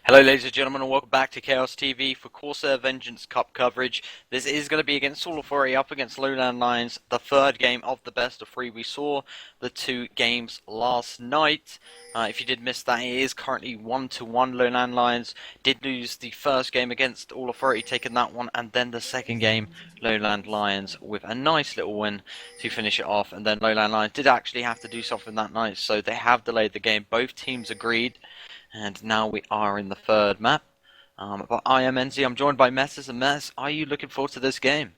Hello ladies and gentlemen and welcome back to Chaos TV for Corsair Vengeance Cup coverage. This is going to be against Soul Authority up against LowLandLions, the third game of the best of three. We saw the two games last night. If you did miss that, it is currently 1-1. LowLandLions did lose the first game against All Authority, taking that one, and then the second game, LowLandLions with a nice little win to finish it off. And then LowLandLions did actually have to do something that night, so they have delayed the game. Both teams agreed. And now we are in the third map. But I am NZ, I'm joined by Messes, and Mess, are you looking forward to this game?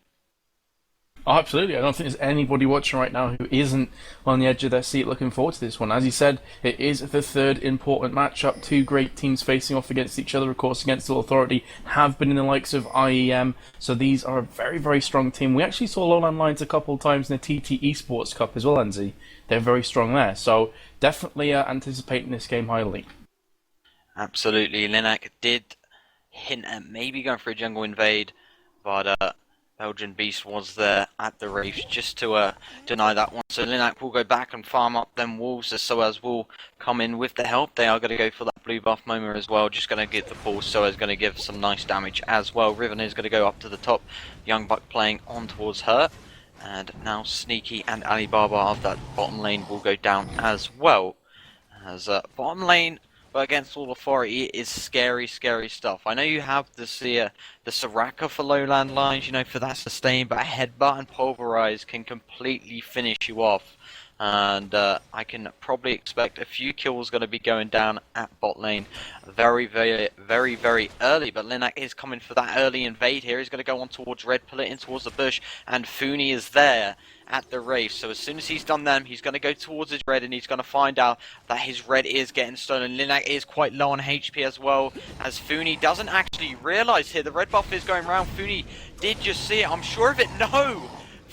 Oh, absolutely. I don't think there's anybody watching right now who isn't on the edge of their seat looking forward to this one. As you said, it is the third important matchup. Two great teams facing off against each other, of course, against the Authority, have been in the likes of IEM. So these are a very, very strong team. We actually saw LowLandLions a couple of times in the TT Esports Cup as well, NZ. They're very strong there. So definitely anticipating this game highly. Absolutely. Linak did hint at maybe going for a jungle invade, but Belgian Beast was there at the reef just to deny that one. So Linak will go back and farm up them wolves, as Soaz will come in with the help. They are going to go for that blue buff Moma as well, just going to get the pull. Soaz going to give some nice damage as well. Riven is going to go up to the top. Young Buck playing on towards her. And now Sneaky and Alibaba of that bottom lane will go down as well. As bottom lane, but against All Authority, it is scary, scary stuff. I know you have the Soraka for LowLandLions, you know, for that sustain, but a headbutt and pulverize can completely finish you off. And I can probably expect a few kills going to be going down at bot lane very, very, very, very early. But Linak is coming for that early invade here. He's going to go on towards red, pull it in towards the bush, and Funi is there at the race. So as soon as he's done them, he's going to go towards his red, and he's going to find out that his red is getting stolen. Linak is quite low on HP as well, as Funi doesn't actually realize here the red buff is going around. Funi did just see it, I'm sure of it. No!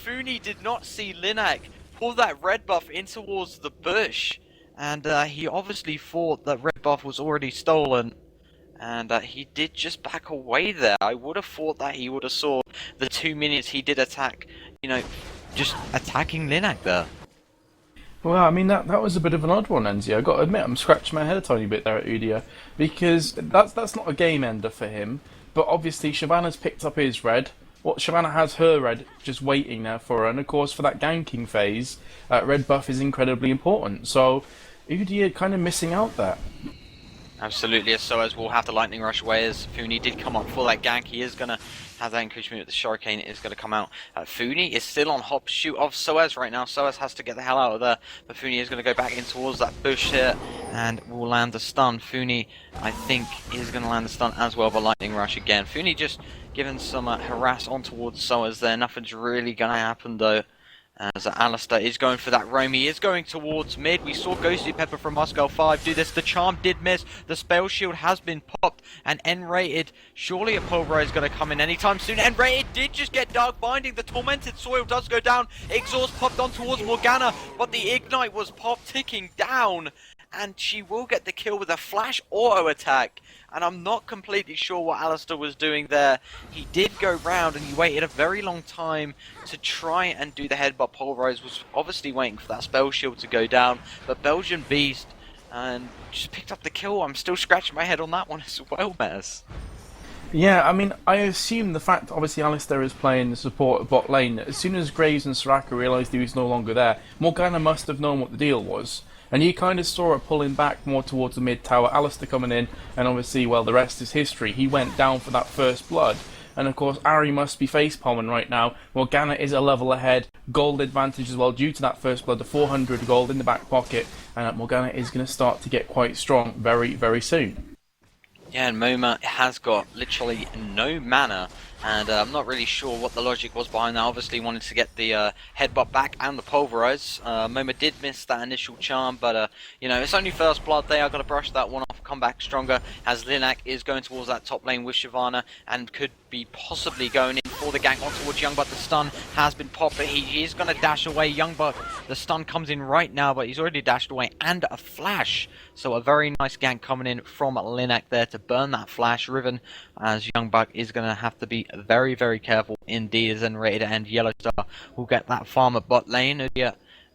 Funi did not see Linak pull that red buff in towards the bush, and he obviously thought that red buff was already stolen, and he did just back away there. I would have thought that he would have saw the 2 minutes he did attack, you know, just attacking Linak there. Well, I mean, that was a bit of an odd one, Enzi. I've got to admit, I'm scratching my head a tiny bit there at Udia, because that's not a game ender for him, but obviously Shyvana's picked up his red. What Shyvana has her red just waiting there for her, and of course for that ganking phase, red buff is incredibly important. So Udia kind of missing out there. Absolutely, so as we'll have the lightning rush away, as Funi did come up for that gank. He is going to have that encouragement with the Shurikane. It is going to come out. Funi is still on hop shoot of Soaz right now. Soaz has to get the hell out of there, but Funi is going to go back in towards that bush here and will land the stun. Funi, I think, is going to land the stun as well, but lightning rush again. Funi just giving some harass on towards Soaz there. Nothing's really going to happen though, as Alistair is going for that roam. He is going towards mid. We saw Ghostly Pepper from Moscow 5 do this. The charm did miss. The spell shield has been popped and N-rated. Surely a pulverize is going to come in anytime soon. N-rated did just get Dark Binding. The Tormented Soil does go down. Exhaust popped on towards Morgana, but the Ignite was popped, ticking down. And she will get the kill with a flash auto attack. And I'm not completely sure what Alistair was doing there. He did go round and he waited a very long time to try and do the headbutt. Pulverize was obviously waiting for that spell shield to go down. But Belgian Beast and just picked up the kill. I'm still scratching my head on that one as well, Mess. Yeah, I mean, I assume the fact, obviously, Alistair is playing the support at bot lane. As soon as Graves and Soraka realised he was no longer there, Morgana must have known what the deal was. And you kind of saw it pulling back more towards the mid tower, Alistair coming in, and obviously, well, the rest is history. He went down for that first blood. And of course, Ari must be facepalming right now. Morgana is a level ahead, gold advantage as well due to that first blood, the 400 gold in the back pocket. And Morgana is going to start to get quite strong very, very soon. Yeah, and Moma has got literally no mana, and I'm not really sure what the logic was behind that. Obviously wanted to get the headbutt back and the pulverize. Moma did miss that initial charm, but you know, it's only first blood. They are going to brush that one off, come back stronger, as Linak is going towards that top lane with Shyvana, and could be possibly going in for the gank on towards Youngbuck. The stun has been popped, but he is going to dash away. Youngbuck, the stun comes in right now, but he's already dashed away, and a flash. So a very nice gank coming in from Linak there to burn that flash. Riven, as Youngbuck is going to have to be very, very careful indeed, as N-rated and Yellow Star will get that farm at bot lane. Yeah,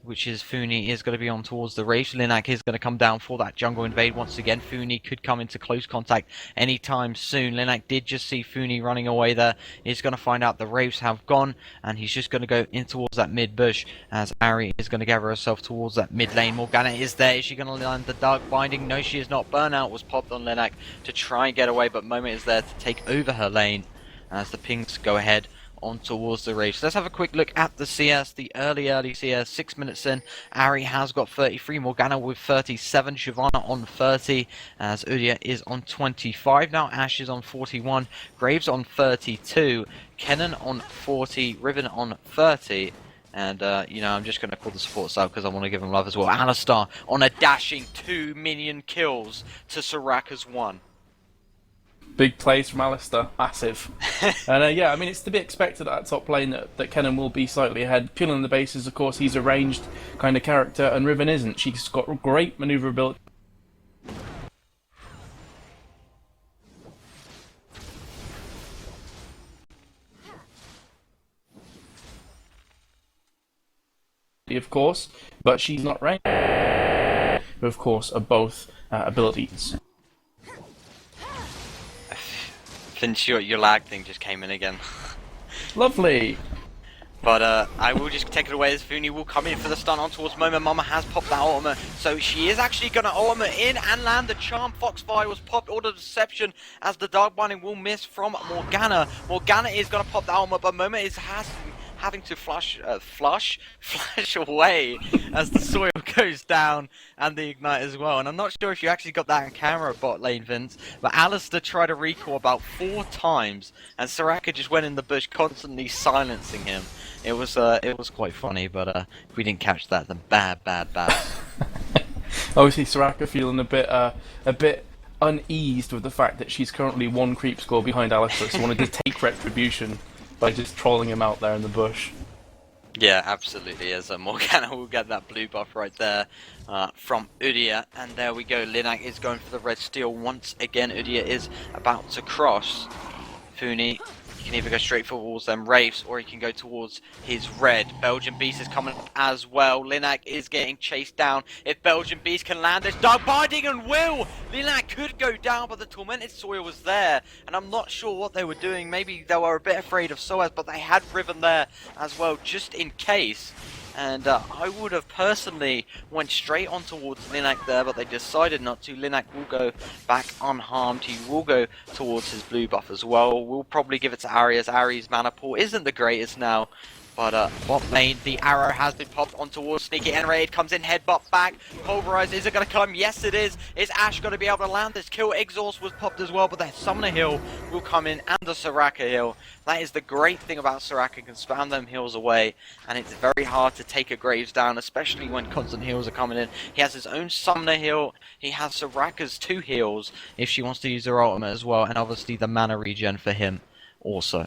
which is Funi, is going to be on towards the Wraith. Linak is going to come down for that jungle invade once again. Funi could come into close contact anytime soon. Linak did just see Funi running away there. He's going to find out the Wraiths have gone, and he's just going to go in towards that mid bush as Ari is going to gather herself towards that mid lane. Morgana is there. Is she going to land the Dark Binding? No, she is not. Burnout was popped on Linak to try and get away, but Moment is there to take over her lane as the pings go ahead on towards the race. Let's have a quick look at the CS, the early CS. 6 minutes in, Ari has got 33, Morgana with 37, Shyvana on 30, as Udyr is on 25 now, Ashe is on 41, Graves on 32, Kennen on 40, Riven on 30. And, you know, I'm just going to call the supports out because I want to give them love as well. Alistar on a dashing 2 minion kills to Soraka's 1. Big plays from Alistar, massive. And yeah, I mean, it's to be expected at that top lane that Kennen will be slightly ahead. Purely on the basis, of course, he's a ranged kind of character, and Riven isn't. She's got great manoeuvrability. Of course, but she's not ranged. Of course, are both abilities. Finch, your lag thing just came in again. Lovely! But I will just take it away as Funi will come in for the stun on towards Moment. Mama has popped that ultimate, so she is actually going to ultimate in and land the charm. Foxfire was popped, Order of Deception, as the Dark Binding will miss from Morgana. Morgana is going to pop that ultimate, but Moment is having to flash away as the soil goes down and the ignite as well. And I'm not sure if you actually got that on camera, bot lane Vince, but Alistar tried to recall about 4 times and Soraka just went in the bush constantly silencing him. It was quite funny, but if we didn't catch that, then bad. Obviously Soraka feeling a bit uneased with the fact that she's currently 1 creep score behind Alistar, so wanted to take retribution by just trolling him out there in the bush. Yeah, absolutely, as Morgana will get that blue buff right there from Udyr, and there we go. Linak is going for the red steel once again. Udyr is about to cross. Funi can either go straight towards them Wraiths, or he can go towards his red. Belgian Beast is coming up as well. Linak is getting chased down. If Belgian Beast can land this Dark Binding and will! Linak could go down, but the Tormented Soil was there. And I'm not sure what they were doing. Maybe they were a bit afraid of Soaz, but they had Riven there as well, just in case. And I would have personally went straight on towards Linak there, but they decided not to. Linak will go back unharmed. He will go towards his blue buff as well. We'll probably give it to Ari, as Ari's mana pool isn't the greatest now. But bot lane, the arrow has been popped on towards Sneaky Enraged, comes in, headbutt back, Pulverize, is it going to come? Yes it is. Is Ashe going to be able to land this kill? Exhaust was popped as well, but the Summoner Heal will come in, and the Soraka Heal. That is the great thing about Soraka, can spam them heals away, and it's very hard to take a Graves down, especially when constant heals are coming in. He has his own Summoner Heal, he has Soraka's 2 heals, if she wants to use her ultimate as well, and obviously the mana regen for him also.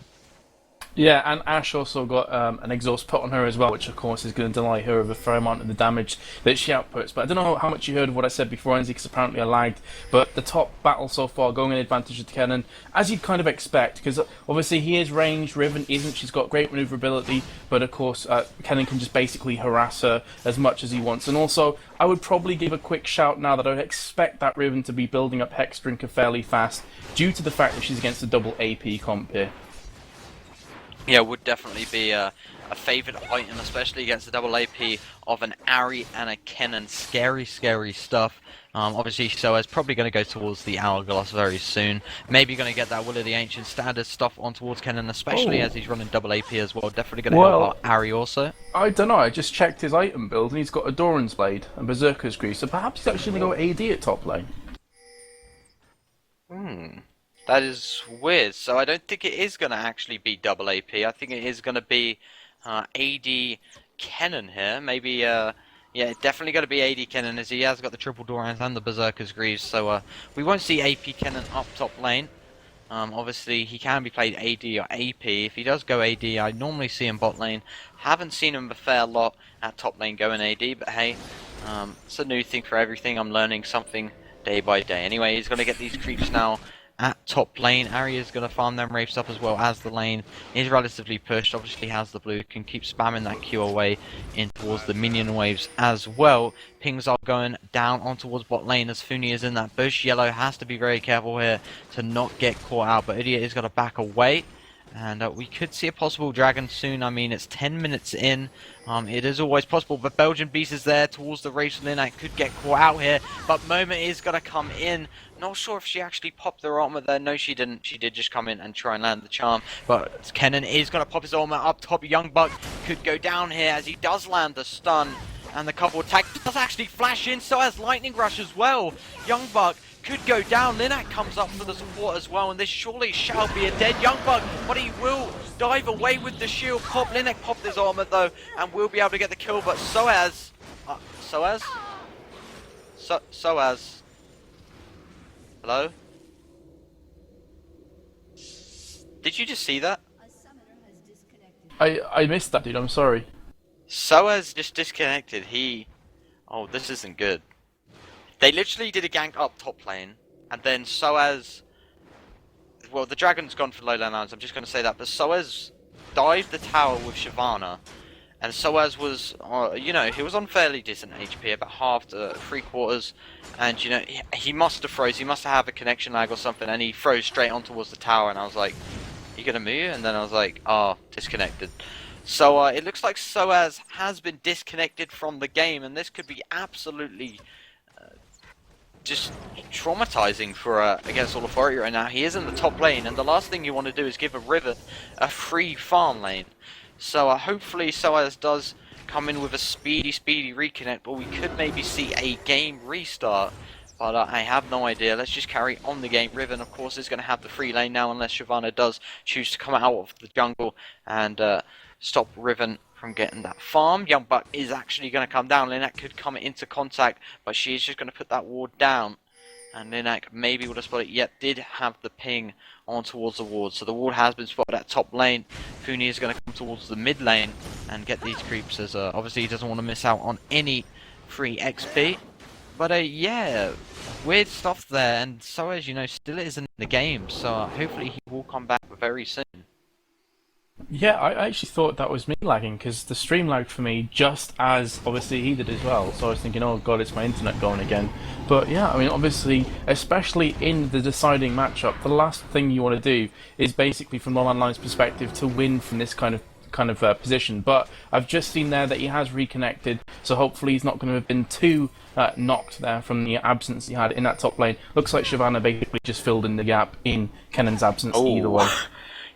Yeah, and Ashe also got an exhaust put on her as well, which of course is going to deny her of a fair amount of the damage that she outputs. But I don't know how much you heard of what I said before, Enzi, because apparently I lagged. But the top battle so far going in advantage of Kennen, as you'd kind of expect, because obviously he is ranged, Riven isn't. She's got great manoeuvrability, but of course Kennen can just basically harass her as much as he wants. And also, I would probably give a quick shout now that I would expect that Riven to be building up Hex Drinker fairly fast, due to the fact that she's against a double AP comp here. Yeah, would definitely be a favoured item, especially against the double AP of an Ari and a Kennen. Scary stuff. Obviously, Soaz probably going to go towards the Hourglass very soon. Maybe going to get that Will of the Ancient standard stuff on towards Kennen, especially as he's running double AP as well. Definitely going to help out Ari also. I don't know, I just checked his item build and he's got a Doran's Blade and Berserker's Grease, so perhaps he's actually going to go AD at top lane. That is weird. So I don't think it is going to actually be double AP. I think it is going to be AD Kennen here. Maybe, yeah, it's definitely going to be AD Kennen, as he has got the triple Dorans and the Berserker's Greaves. So we won't see AP Kennen up top lane. Obviously, he can be played AD or AP. If he does go AD, I normally see him bot lane. Haven't seen him a fair lot at top lane going AD, but hey, it's a new thing for everything. I'm learning something day by day. Anyway, he's going to get these creeps now at top lane. aAa is going to farm them wraiths up as well, as the lane is relatively pushed. Obviously has the blue, can keep spamming that Q away in towards the minion waves as well. Pings are going down on towards bot lane as Funi is in that bush. Yellow has to be very careful here to not get caught out, but Idiot is going to back away. And we could see a possible dragon soon. I mean, it's 10 minutes in. It is always possible, but Belgian Beast is there towards the race. Linak could get caught out here, but Moma is going to come in. Not sure if she actually popped her armor there. No, she didn't. She did just come in and try and land the charm. But Kennen is going to pop his armor up top. Young Buck could go down here as he does land the stun. And the couple attack does actually flash in, so has Lightning Rush as well. Young Buck could go down. Linak comes up for the support as well, and this surely shall be a dead Young Buck, but he will dive away with the shield pop. Linak popped his armor though, and will be able to get the kill, but so has... Hello? Did you just see that? I missed that, dude. I'm sorry. Soaz just disconnected. Oh, this isn't good. They literally did a gank up top lane, and then Soaz... Well, the dragon's gone for LowLandLions, I'm just going to say that, but Soaz dived the tower with Shyvana, and Soaz was, you know, he was on fairly decent HP, about half to 3/4, and, you know, he must have froze, he must have a connection lag or something, and he froze straight on towards the tower, and I was like, you gonna move? And then I was like, oh, disconnected. So it looks like Soaz has been disconnected from the game, and this could be absolutely just traumatizing for against All Authority right now. He is in the top lane, and the last thing you want to do is give a Riven a free farm lane. So hopefully Soaz does come in with a speedy reconnect, or we could maybe see a game restart. But I have no idea. Let's just carry on the game. Riven, of course, is going to have the free lane now, unless Shyvana does choose to come out of the jungle and stop Riven from getting that farm. Young Buck is actually going to come down. Linak could come into contact, but she is just going to put that ward down. And Linak maybe would have spotted it, yet did have the ping on towards the ward. So the ward has been spotted at top lane. Funi is going to come towards the mid lane and get these creeps, as obviously he doesn't want to miss out on any free XP. But yeah, weird stuff there, and so as you know, still isn't in the game, so hopefully he will come back very soon. Yeah, I actually thought that was me lagging, because the stream lagged for me just as obviously he did as well, so I was thinking, oh god, it's my internet going again. But yeah, I mean, obviously, especially in the deciding matchup, the last thing you want to do is basically, from LowLandLions' perspective, to win from this kind of position. But I've just seen there that he has reconnected, so hopefully he's not going to have been too knocked there from the absence he had in that top lane. Looks like Shyvana basically just filled in the gap in Kennen's absence either way.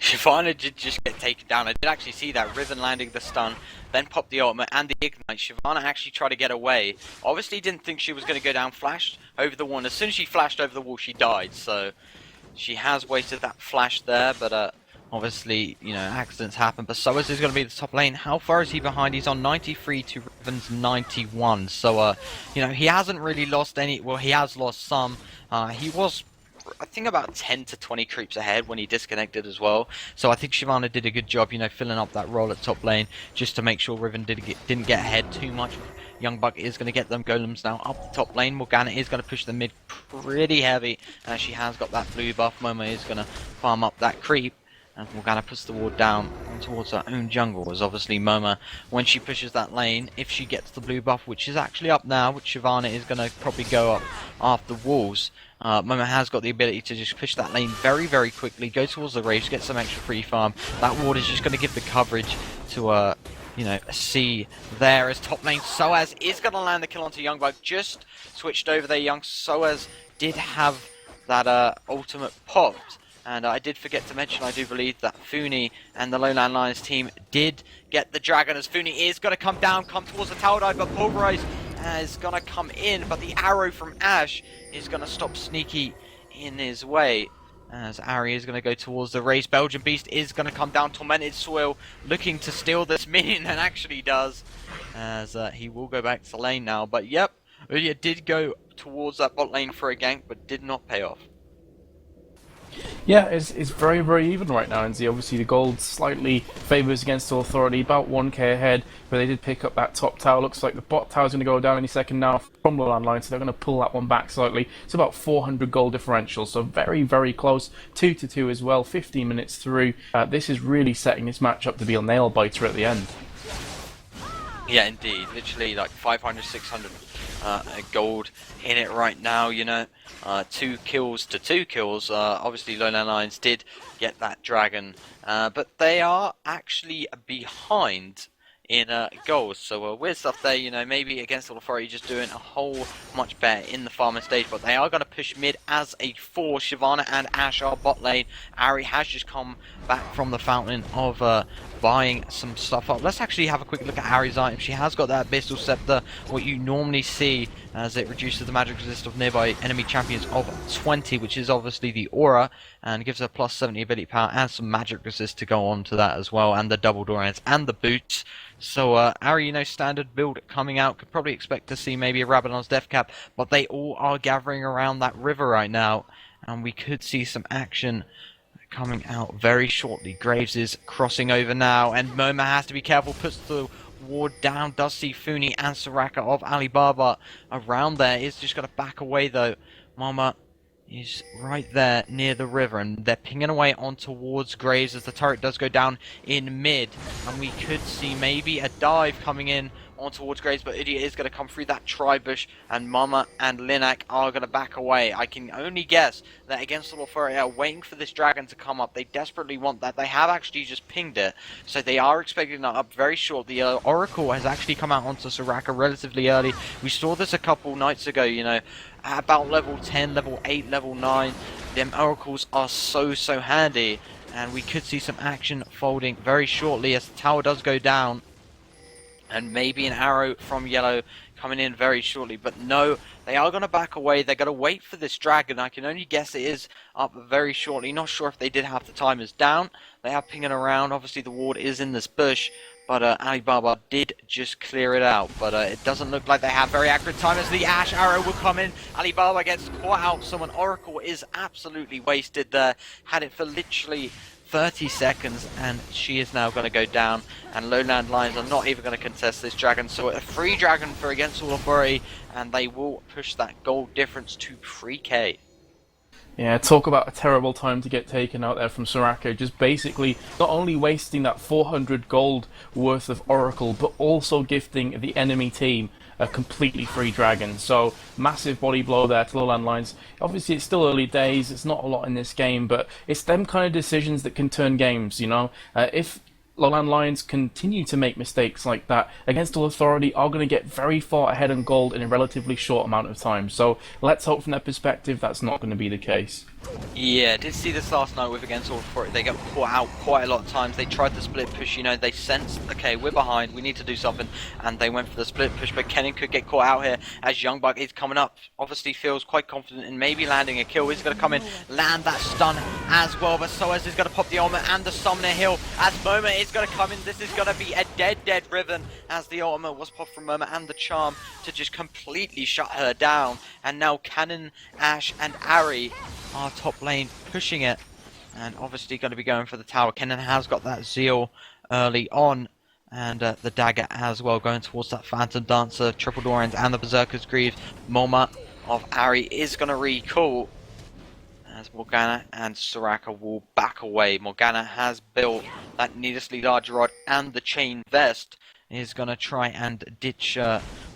Shyvana did just get taken down. I did actually see that. Riven landing the stun, then popped the ultimate and the ignite. Shyvana actually tried to get away. Obviously didn't think she was going to go down, flashed over the wall, and as soon as she flashed over the wall, she died. So she has wasted that flash there, but obviously, you know, accidents happen. But Soaz is going to be the top lane. How far is he behind? He's on 93 to Riven's 91. So, you know, he hasn't really lost any. Well, he has lost some. He was, I think, about 10 to 20 creeps ahead when he disconnected as well. So I think Shyvana did a good job, you know, filling up that role at top lane just to make sure Riven didn't get ahead too much. Young Buck is going to get them golems now up the top lane. Morgana is going to push the mid pretty heavy. She has got that blue buff. Momo is going to farm up that creep. And Morgana puts the ward down towards her own jungle, as obviously Momo, when she pushes that lane, if she gets the blue buff, which is actually up now, which Shyvana is going to probably go up after walls, Momo has got the ability to just push that lane very quickly, go towards the race, get some extra free farm. That ward is just going to give the coverage to, you know, see there as top lane. Soaz is going to land the kill onto Young Buck, just switched over there. Young Soaz did have that ultimate popped. And I did forget to mention, I do believe that Funi and the LowLandLions team did get the dragon, as Funi is going to come down, come towards the tower dive, but Pulverize is going to come in, but the arrow from Ash is going to stop Sneaky in his way, as Ari is going to go towards the race. Belgian Beast is going to come down, Tormented Soil, looking to steal this minion, and actually does, as he will go back to the lane now. But yep, Udia did go towards that bot lane for a gank, but did not pay off. Yeah, it's very, very even right now, and obviously the gold slightly favours against the Authority, about 1k ahead, but they did pick up that top tower. Looks like the bot tower's going to go down any second now from the landline, so they're going to pull that one back slightly. It's about 400 gold differential, so very, very close. 2 to 2 as well, 15 minutes through. This is really setting this match up to be a nail biter at the end. Yeah, indeed. Literally like 500, 600 gold in it right now, you know. 2 kills to 2 kills. Obviously, LowLandLions did get that dragon, but they are actually behind in goals. So weird stuff there, you know, maybe against the Authority just doing a whole much better in the farming stage, but they are going to push mid as a 4. Shyvana and Ash are bot lane. Ari has just come back from the fountain of buying some stuff up. Let's actually have a quick look at Ari's item. She has got that Abyssal Scepter, what you normally see as it reduces the magic resist of nearby enemy champions of 20, which is obviously the aura, and gives her plus 70 ability power and some magic resist to go on to that as well, and the double Dorans and the boots. So Ari, you know, standard build coming out. Could probably expect to see maybe a Rabadon's Death Cap, but they all are gathering around that river right now, and we could see some action coming out very shortly. Graves is crossing over now, and Moma has to be careful, puts the ward down, does see Funi and Soraka of Alibaba around there. Is just going to back away though. Moma is right there near the river, and they're pinging away on towards Graves as the turret does go down in mid, and we could see maybe a dive coming in on towards Graves, but Idiot is going to come through that tri-bush, and Mama and Linak are going to back away. I can only guess that against the Authority are waiting for this dragon to come up. They desperately want that. They have actually just pinged it, so they are expecting that up very short. The Oracle has actually come out onto Soraka relatively early. We saw this a couple nights ago, you know, at about level 10, level 8, level 9. Them Oracles are so handy, and we could see some action folding very shortly as the tower does go down. And maybe an arrow from Yellow coming in very shortly. But no, they are going to back away. They're going to wait for this dragon. I can only guess it is up very shortly. Not sure if they did have the timers down. They are pinging around. Obviously, the ward is in this bush. But Alibaba did just clear it out. But it doesn't look like they have very accurate timers. The Ash arrow will come in. Alibaba gets caught out. Someone Oracle is absolutely wasted there. Had it for literally 30 seconds, and she is now going to go down, and LowLandLions are not even going to contest this dragon, so a free dragon for against all Authority, and they will push that gold difference to 3k. Yeah, talk about a terrible time to get taken out there from Soraka. Just basically not only wasting that 400 gold worth of Oracle, but also gifting the enemy team a completely free dragon. So massive body blow there to LowLandLions. Obviously, it's still early days. It's not a lot in this game, but it's them kind of decisions that can turn games. You know, if LowLandLions continue to make mistakes like that against all Authority, are going to get very far ahead on gold in a relatively short amount of time. So let's hope from their perspective that's not going to be the case. Yeah, did see this last night with against all Authority. They got caught out quite a lot of times. They tried the split push, you know, they sensed, okay, we're behind, we need to do something, and they went for the split push, but Kennen could get caught out here as Youngbuck is coming up. Obviously feels quite confident in maybe landing a kill. He's going to come in, land that stun as well, but Soaz is going to pop the ultimate and the Summoner Hill as Moma is going to come in. This is going to be a dead Riven as the ultimate was popped from Moma and the charm to just completely shut her down, and now Cannon, Ash and Ari are top lane pushing it, and obviously going to be going for the tower. Kennen has got that Zeal early on, and the dagger as well, going towards that Phantom Dancer, Triple Dorans and the Berserker's Greaves. Moma of Ari is going to recall as Morgana and Soraka will back away. Morgana has built that needlessly large rod and the chain vest, is going to try and ditch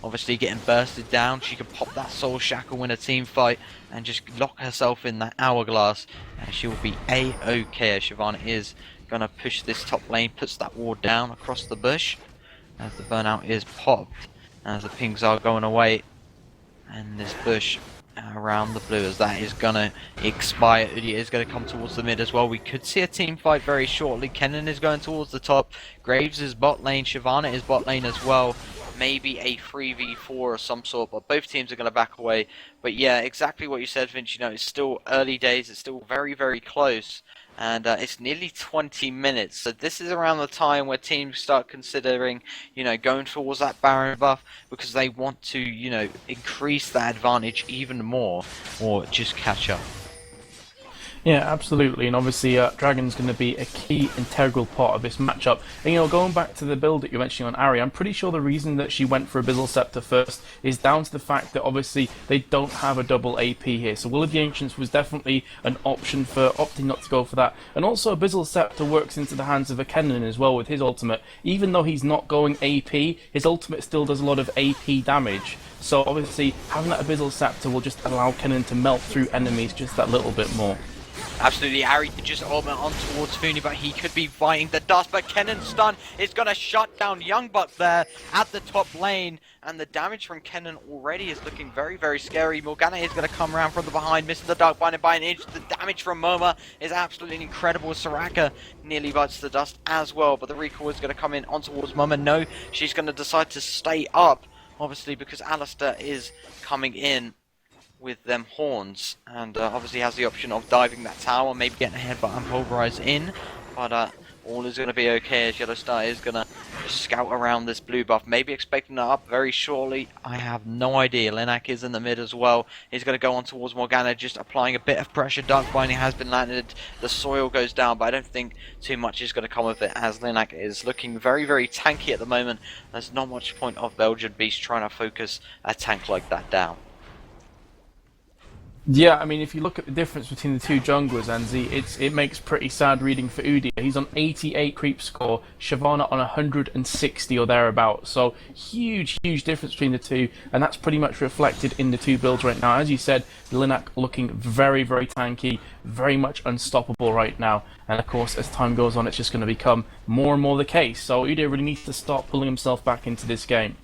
obviously getting bursted down. She can pop that soul shackle in a team fight and just lock herself in that hourglass, and she will be a-okay. Shyvana is going to push this top lane, puts that ward down across the bush as the burnout is popped, as the pings are going away, and this bush around the blue as that is gonna expire. It is gonna come towards the mid as well. We could see a team fight very shortly. Kennen is going towards the top. Graves is bot lane. Shyvana is bot lane as well. Maybe a 3v4 of some sort, but both teams are going to back away. But yeah, exactly what you said, Vince. You know, it's still early days. It's still very close. And it's nearly 20 minutes, so this is around the time where teams start considering, you know, going towards that Baron buff because they want to, you know, increase that advantage even more, or just catch up. Yeah, absolutely, and obviously Dragon's going to be a key integral part of this matchup. And going back to the build that you're mentioning on Ari, I'm pretty sure the reason that she went for Abyssal Scepter first is down to the fact that obviously they don't have a double AP here. So Will of the Ancients was definitely an option for opting not to go for that. And also Abyssal Scepter works into the hands of a Kennen as well with his ultimate. Even though he's not going AP, his ultimate still does a lot of AP damage. So obviously having that Abyssal Scepter will just allow Kennen to melt through enemies just that little bit more. Absolutely, Ari did just ultimate on towards Funi, but he could be fighting the dust. But Kennen's stun is going to shut down Young Buck there at the top lane. And the damage from Kennen already is looking very, very scary. Morgana is going to come around from the behind, missing the Dark Binder by an inch. The damage from Moma is absolutely incredible. Soraka nearly bites the dust as well. But the recall is going to come in on towards Moma. No, she's going to decide to stay up, obviously, because Alistair is coming in with them horns, and obviously has the option of diving that tower, maybe getting ahead but unpulverized in, but all is going to be okay as Yellow Star is going to scout around this blue buff, maybe expecting that up very shortly. I have no idea. Lenak is in the mid as well. He's going to go on towards Morgana, just applying a bit of pressure. Dark Binding has been landed, the soil goes down, but I don't think too much is going to come of it as Lenak is looking very, very tanky at the moment. There's not much point of Belgian Beast trying to focus a tank like that down. Yeah, I mean, if you look at the difference between the two junglers, Anzi, it makes pretty sad reading for Udyr. He's on 88 creep score, Shyvana on 160 or thereabouts. So huge, huge difference between the two, and that's pretty much reflected in the two builds right now. As you said, Linak looking very, very tanky, very much unstoppable right now. And of course, as time goes on, it's just going to become more and more the case. So Udyr really needs to start pulling himself back into this game.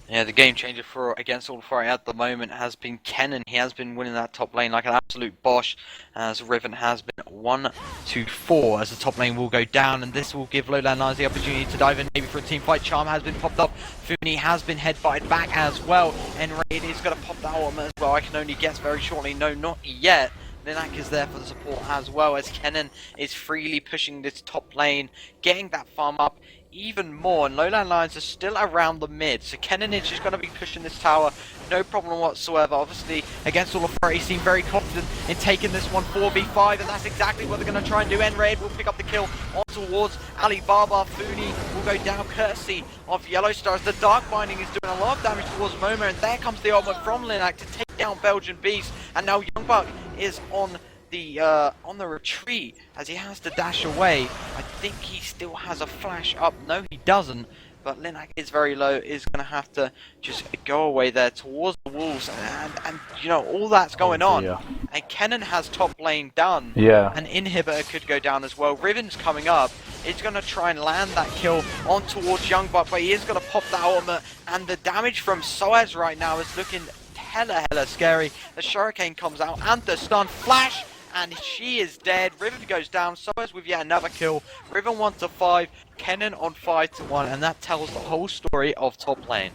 Yeah, the game changer for against All Fire at the moment has been Kennen. He has been winning that top lane like an absolute boss, as Riven has been 1-4 as the top lane will go down, and this will give LowLandLions the opportunity to dive in maybe for a team fight. Charm has been popped up, Funi has been headbutted back as well, and Raid is going to pop that ultimate as well. I can only guess very shortly, no, not yet. Linak is there for the support as well, as Kennen is freely pushing this top lane, getting that farm up even more, and LowLandLions are still around the mid, so Kennen is just going to be pushing this tower, no problem whatsoever. Obviously, against all authority, he seemed very confident in taking this one 4v5, and that's exactly what they're going to try and do. Enraid will pick up the kill on towards Alibaba. Funi will go down courtesy of Yellow Stars. The Dark Binding is doing a lot of damage towards Moma, and there comes the ultimate from Linak to take down Belgian Beast, and now Young Buck is on the retreat as he has to dash away. I think he still has a flash up. No, he doesn't. But Linak is very low, is going to have to just go away there towards the wolves, and you know, all that's going on. And Kennen has top lane done. Yeah. An inhibitor could go down as well. Riven's coming up. It's going to try and land that kill on towards Young Buck, but he is going to pop that ultimate, and the damage from Soaz right now is looking hella scary. The Shuriken comes out and the stun flash, and she is dead. Riven goes down, so as with yet another kill. Riven 1-5, Kennen on 5-1, and that tells the whole story of top lane.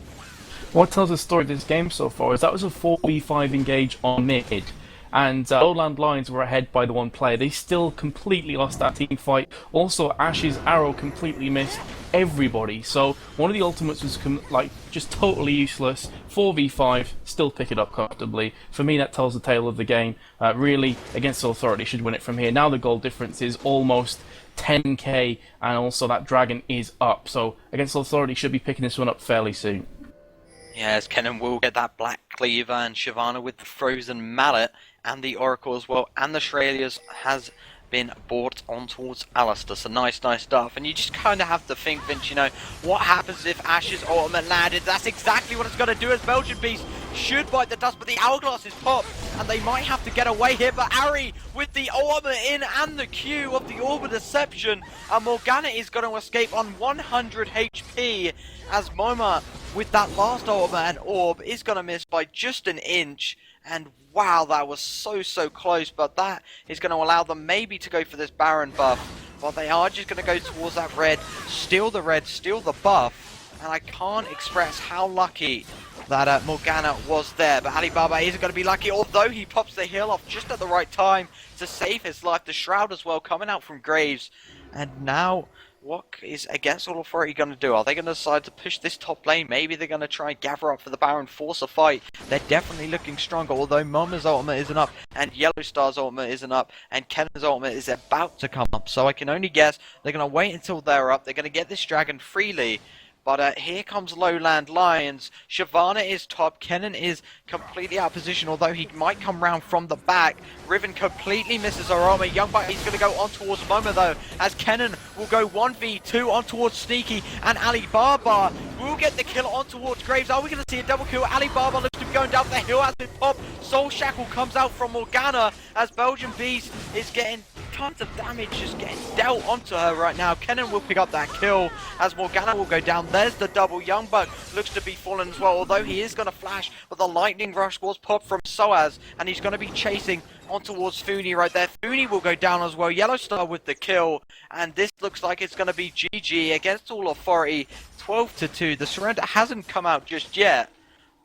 What tells the story of this game so far is that was a 4v5 engage on mid, and LowLandLions were ahead by the one player. They still completely lost that team fight. Also, Ash's arrow completely missed everybody, so one of the ultimates was just totally useless. 4v5, still pick it up comfortably. For me, that tells the tale of the game. Really, against Authority should win it from here. Now the goal difference is almost 10k, and also that dragon is up, so against Authority should be picking this one up fairly soon. Yes, Kennen will get that Black Cleaver, and Shyvana with the Frozen Mallet and the Oracle as well, and the Shralias has been brought on towards Alistair. So nice stuff. And you just kind of have to think, Vince, you know, what happens if Ash's ultimate landed? That's exactly what it's going to do, as Belgian Beast should bite the dust, but the Hourglass is popped, and they might have to get away here. But Ari with the ultimate in and the Q of the Orb of Deception, and Morgana is going to escape on 100 HP, as Moma with that last ultimate and Orb is going to miss by just an inch. And wow, that was so close, but that is going to allow them maybe to go for this Baron buff. But they are just going to go towards that red, steal the buff, and I can't express how lucky that Morgana was there. But Alibaba isn't going to be lucky, although he pops the heal off just at the right time to save his life. The Shroud as well coming out from Graves, and now what is Against All Authority going to do? Are they going to decide to push this top lane? Maybe they're going to try and gather up for the Baron, force a fight. They're definitely looking stronger, although Moma's ultimate isn't up, and Yellow Star's ultimate isn't up, and Kennen's ultimate is about to come up. So I can only guess they're going to wait until they're up. They're going to get this dragon freely. But here comes Lowland Lions. Shyvana is top. Kennen is completely out of position, although he might come round from the back. Riven completely misses her armor. Youngbuck, he's going to go on towards Moma, though, as Kennen will go 1v2 on towards Sneaky, and Alibaba will get the kill on towards Graves. Are we going to see a double kill? Alibaba looks to be going down the hill as it pops. Soul Shackle comes out from Morgana, as Belgian Beast is getting tons of damage just getting dealt onto her right now. Kennen will pick up that kill as Morgana will go down. There's the double. Youngbuck looks to be fallen as well, although he is going to flash, but the lightning rush was popped from Soaz, and he's going to be chasing on towards Funi right there. Funi will go down as well. Yellow Star with the kill, and this looks like it's going to be GG Against All Authority, 12-2. The surrender hasn't come out just yet,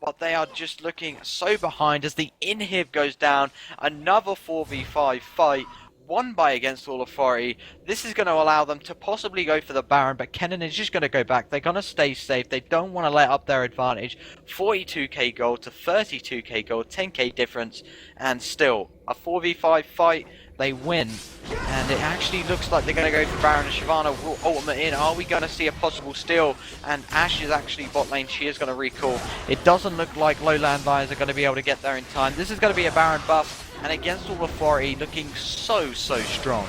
but they are just looking so behind as the inhib goes down. Another 4v5 fight won by Against All Authority. This is going to allow them to possibly go for the Baron, but Kennen is just going to go back. They're going to stay safe. They don't want to let up their advantage. 42k gold to 32k gold, 10k difference, and still a 4v5 fight. They win, and it actually looks like they're going to go for Baron, and Shyvana will ultimate in. Are we going to see a possible steal? And Ashe is actually bot lane. She is going to recall. It doesn't look like Lowland Lions are going to be able to get there in time. This is going to be a Baron buff, and Against All Authority looking so strong.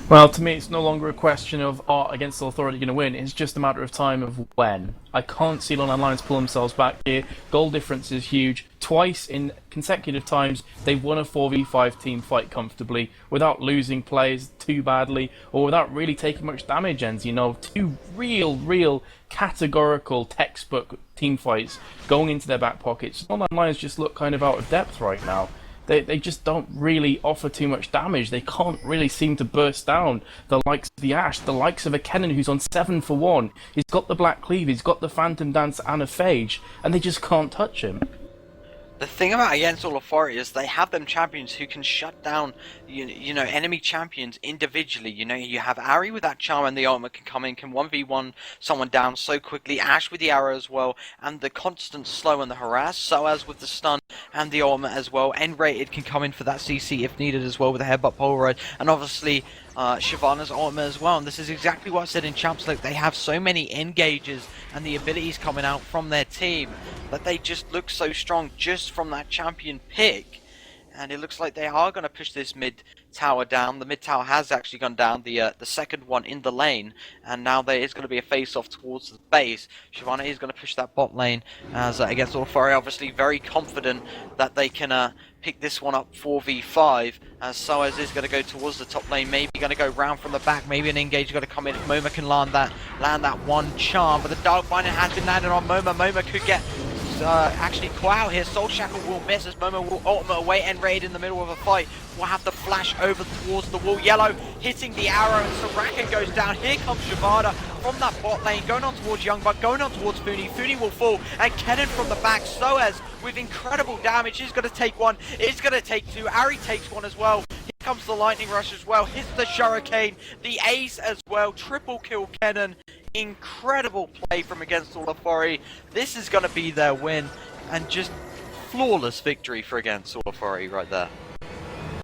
Well, to me, it's no longer a question of are Against All Authority going to win. It's just a matter of time of when. I can't see Lowland Lions pull themselves back here. Goal difference is huge. Twice in consecutive times, they've won a 4v5 team fight comfortably without losing players too badly or without really taking much damage. Ends, you know, two real categorical textbook team fights going into their back pockets. Lowland Lions just look kind of out of depth right now. They just don't really offer too much damage. They can't really seem to burst down the likes of the Ashe, the likes of a Kennen who's on 7 for 1. He's got the Black Cleave, he's got the Phantom Dance and a Phage, and they just can't touch him. The thing about Against All Authority is they have them champions who can shut down, you know, enemy champions individually. You know, you have Ari with that charm and the ultimate can come in, can 1v1 someone down so quickly. Ashe with the arrow as well, and the constant slow and the harass. Soaz with the stun and the ultimate as well. N-rated can come in for that CC if needed as well with a headbutt polarized, and obviously Shyvana's ultimate as well. And this is exactly what I said in Champs League. They have so many engages and the abilities coming out from their team that they just look so strong just from that champion pick. And it looks like they are going to push this mid tower down. The mid tower has actually gone down, the second one in the lane, and now there is going to be a face off towards the base. Shyvana is going to push that bot lane as Against All Authority obviously very confident that they can pick this one up 4v5, as Soaz is going to go towards the top lane, maybe going to go round from the back, maybe an engage got to come in. If Moma can land that one charm, but the Dark Binding has been landed on Moma. Moma could get actually quite out here. Soul Shackle will miss as Momo will ultimate away and raid in the middle of a fight. Will have the flash over towards the wall. Yellow hitting the arrow, and Soraka goes down. Here comes Shyvana from that bot lane, going on towards Youngbuck, going on towards Funi. Funi will fall, and Kennen from the back. Soaz with incredible damage. He's going to take one. It's going to take two. Ari takes one as well. Here comes the lightning rush as well. Hits the Shuriken, the ace as well. Triple kill Kennen. Incredible play from Against All Authority. This is going to be their win, and just flawless victory for Against All Authority right there.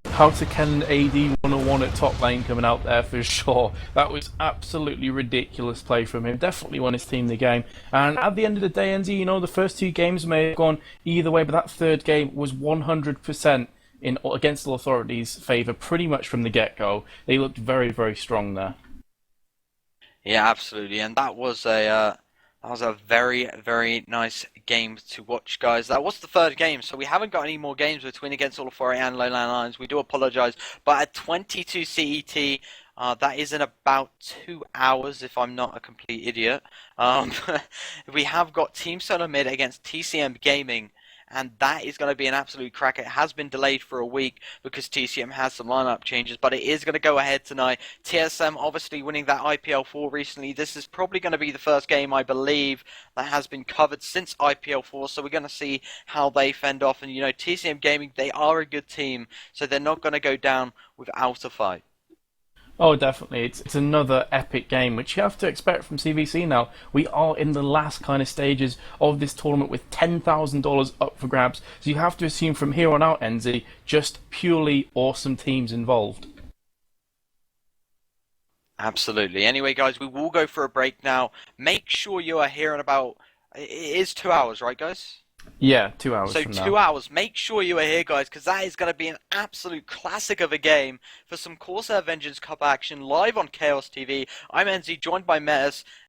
How to Kennen AD 101 at top lane coming out there for sure. That was absolutely ridiculous play from him. Definitely won his team the game. And at the end of the day, NZ, you know, the first two games may have gone either way, but that third game was 100% in Against All Authority's favour pretty much from the get-go. They looked very strong there. Yeah, absolutely, and that was a very nice game to watch, guys. That was the third game, so we haven't got any more games between Against All Authority and Lowland Lions. We do apologise, but at 22 CET, that is in about 2 hours, if I'm not a complete idiot. We have got Team Solo Mid against TCM Gaming, and that is going to be an absolute cracker. It has been delayed for a week because TCM has some lineup changes, but it is going to go ahead tonight. TSM obviously winning that IPL 4 recently. This is probably going to be the first game, I believe, that has been covered since IPL 4, so we're going to see how they fend off. And, you know, TCM Gaming, they are a good team, so they're not going to go down without a fight. Oh, definitely. It's another epic game, which you have to expect from CVC now. We are in the last kind of stages of this tournament with $10,000 up for grabs. So you have to assume from here on out, NZ, just purely awesome teams involved. Absolutely. Anyway, guys, we will go for a break now. Make sure you are here in about. It is 2 hours, right, guys? Yeah, 2 hours So from now. 2 hours. Make sure you are here, guys, because that is going to be an absolute classic of a game for some Corsair Vengeance Cup action live on Chaos TV. I'm NZ, joined by Metis,